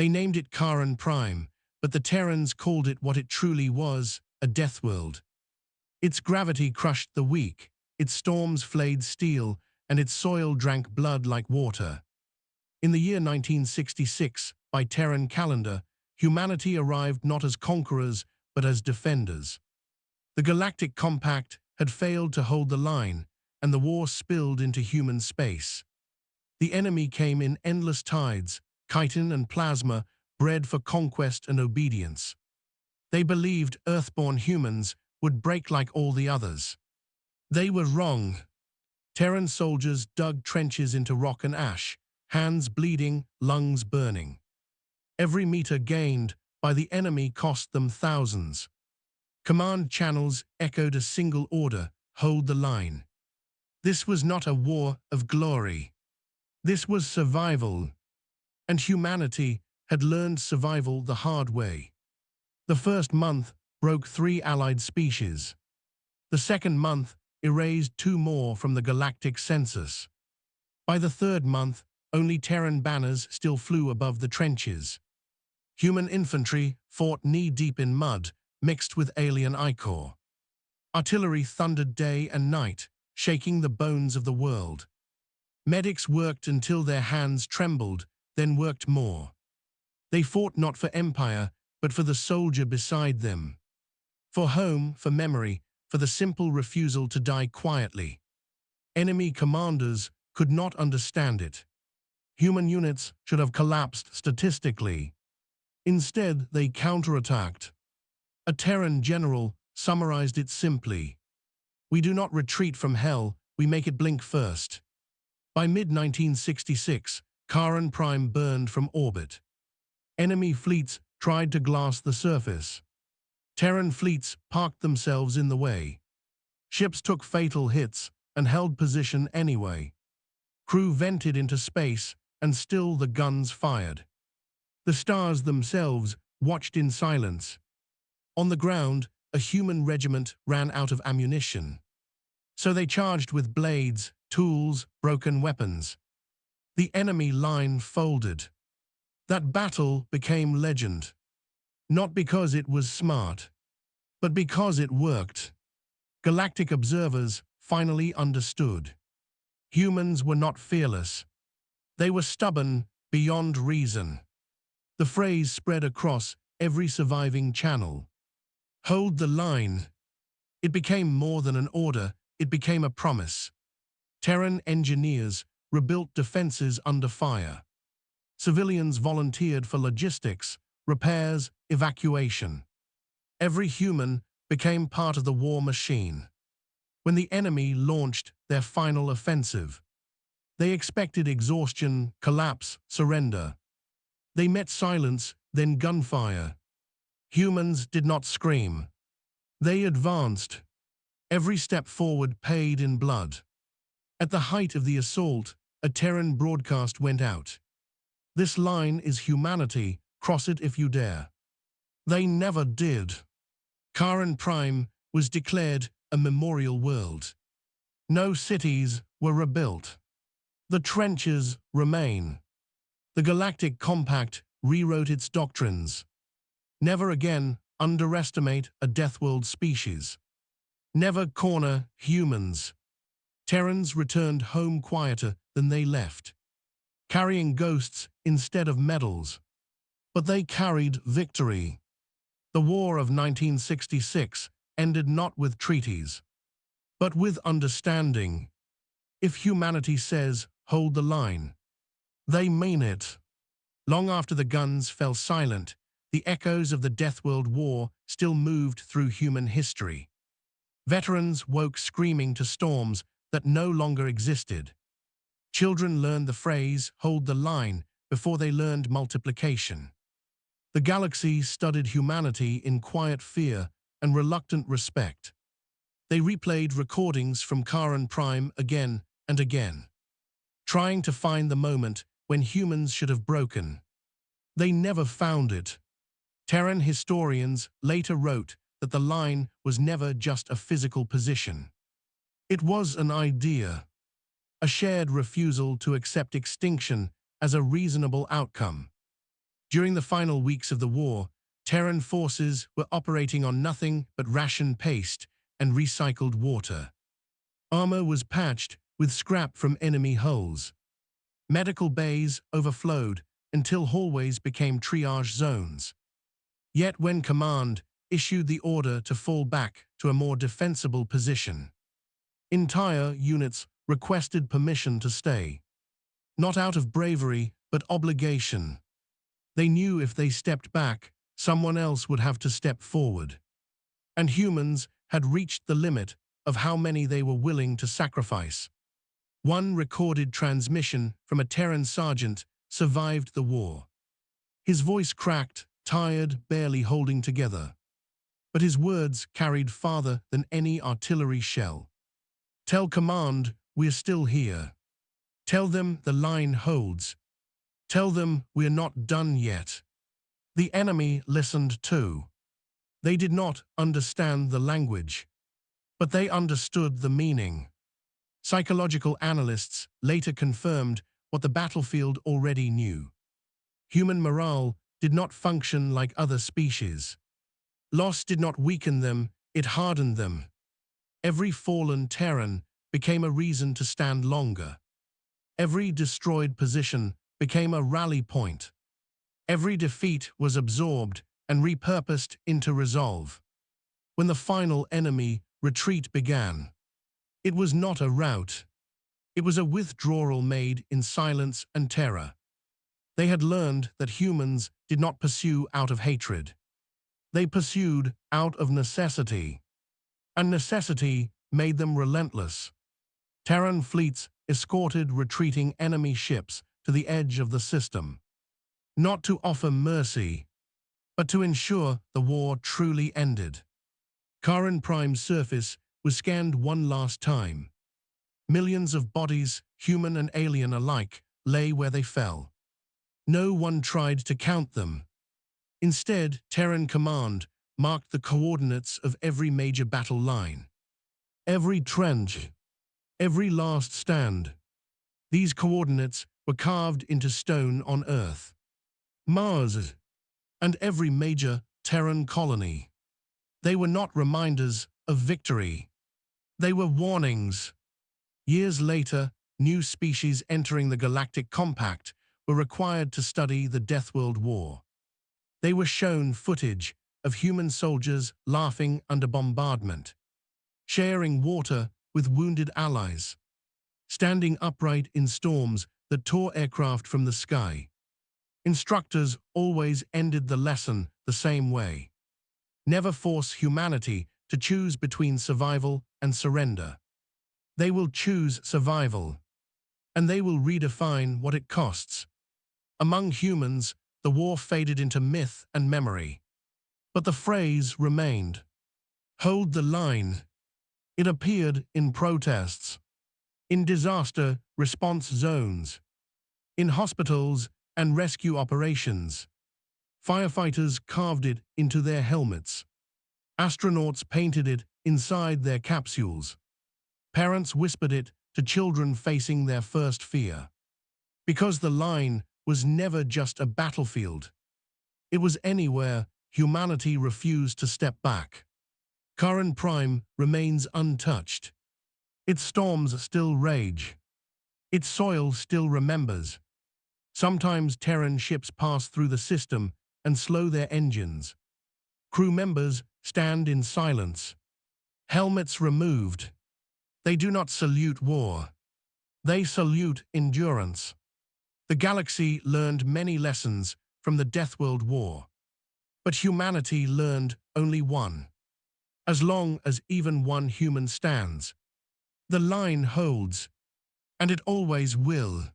They named it Charon Prime, but the Terrans called it what it truly was, a death world. Its gravity crushed the weak, its storms flayed steel, and its soil drank blood like water. In the year 1966, by Terran calendar, humanity arrived not as conquerors, but as defenders. The Galactic Compact had failed to hold the line, and the war spilled into human space. The enemy came in endless tides, chitin and plasma, bred for conquest and obedience. They believed Earthborn humans would break like all the others. They were wrong. Terran soldiers dug trenches into rock and ash, hands bleeding, lungs burning. Every meter gained by the enemy cost them thousands. Command channels echoed a single order: hold the line. This was not a war of glory. This was survival. And humanity had learned survival the hard way. The first month broke 3 allied species. The second month erased 2 more from the galactic census. By the third month, only Terran banners still flew above the trenches. Human infantry fought knee-deep in mud, mixed with alien ichor. Artillery thundered day and night, shaking the bones of the world. Medics worked until their hands trembled, then worked more. They fought not for empire, but for the soldier beside them. For home, for memory, for the simple refusal to die quietly. Enemy commanders could not understand it. Human units should have collapsed statistically. Instead, they counterattacked. A Terran general summarized it simply: "We do not retreat from hell, we make it blink first." By mid-1966, Charon Prime burned from orbit. Enemy fleets tried to glass the surface. Terran fleets parked themselves in the way. Ships took fatal hits and held position anyway. Crew vented into space, and still the guns fired. The stars themselves watched in silence. On the ground, a human regiment ran out of ammunition. So they charged with blades, tools, broken weapons. The enemy line folded. That battle became legend. Not because it was smart, but because it worked. Galactic observers finally understood. Humans were not fearless. They were stubborn beyond reason. The phrase spread across every surviving channel. Hold the line. It became more than an order, it became a promise. Terran engineers rebuilt defenses under fire. Civilians volunteered for logistics, repairs, evacuation. Every human became part of the war machine. When the enemy launched their final offensive, they expected exhaustion, collapse, surrender. They met silence, then gunfire. Humans did not scream. They advanced. Every step forward paid in blood. At the height of the assault, a Terran broadcast went out. "This line is humanity, cross it if you dare." They never did. Charon Prime was declared a memorial world. No cities were rebuilt. The trenches remain. The Galactic Compact rewrote its doctrines. Never again underestimate a Deathworld species. Never corner humans. Terrans returned home quieter than they left, carrying ghosts instead of medals. But they carried victory. The War of 1966 ended not with treaties, but with understanding. If humanity says, "Hold the line," they mean it. Long after the guns fell silent, the echoes of the Deathworld War still moved through human history. Veterans woke screaming to storms that no longer existed. Children learned the phrase, "Hold the line," before they learned multiplication. The galaxy studied humanity in quiet fear and reluctant respect. They replayed recordings from Charon Prime again and again, trying to find the moment when humans should have broken. They never found it. Terran historians later wrote that the line was never just a physical position. It was an idea, a shared refusal to accept extinction as a reasonable outcome. During the final weeks of the war, Terran forces were operating on nothing but ration paste and recycled water. Armor was patched with scrap from enemy hulls. Medical bays overflowed until hallways became triage zones. Yet when command issued the order to fall back to a more defensible position, entire units requested permission to stay. Not out of bravery, but obligation. They knew if they stepped back, someone else would have to step forward. And humans had reached the limit of how many they were willing to sacrifice. One recorded transmission from a Terran sergeant survived the war. His voice cracked, tired, barely holding together. But his words carried farther than any artillery shell. Tell command we're still here. Tell them the line holds. Tell them we're not done yet. The enemy listened too. They did not understand the language, but they understood the meaning. Psychological analysts later confirmed what the battlefield already knew. Human morale did not function like other species. Loss did not weaken them, it hardened them. Every fallen Terran became a reason to stand longer. Every destroyed position became a rally point. Every defeat was absorbed and repurposed into resolve. When the final enemy retreat began, it was not a rout. It was a withdrawal made in silence and terror. They had learned that humans did not pursue out of hatred. They pursued out of necessity. And necessity made them relentless. Terran fleets escorted retreating enemy ships to the edge of the system, not to offer mercy, but to ensure the war truly ended. Terran Prime's surface was scanned one last time. Millions of bodies, human and alien alike, lay where they fell. No one tried to count them. Instead, Terran Command marked the coordinates of every major battle line. Every trench, every last stand. These coordinates were carved into stone on Earth, Mars, and every major Terran colony. They were not reminders of victory. They were warnings. Years later, new species entering the Galactic Compact were required to study the Deathworld War. They were shown footage of human soldiers laughing under bombardment, sharing water with wounded allies, standing upright in storms that tore aircraft from the sky. Instructors always ended the lesson the same way. Never force humanity to choose between survival and surrender. They will choose survival, and they will redefine what it costs. Among humans, the war faded into myth and memory. But the phrase remained. Hold the line. It appeared in protests, in disaster response zones, in hospitals and rescue operations. Firefighters carved it into their helmets. Astronauts painted it inside their capsules. Parents whispered it to children facing their first fear. Because the line was never just a battlefield. It was anywhere humanity refused to step back. Terran Prime remains untouched. Its storms still rage. Its soil still remembers. Sometimes Terran ships pass through the system and slow their engines. Crew members stand in silence. Helmets removed. They do not salute war. They salute endurance. The galaxy learned many lessons from the Deathworld War. But humanity learned only one. As long as even one human stands, the line holds, and it always will.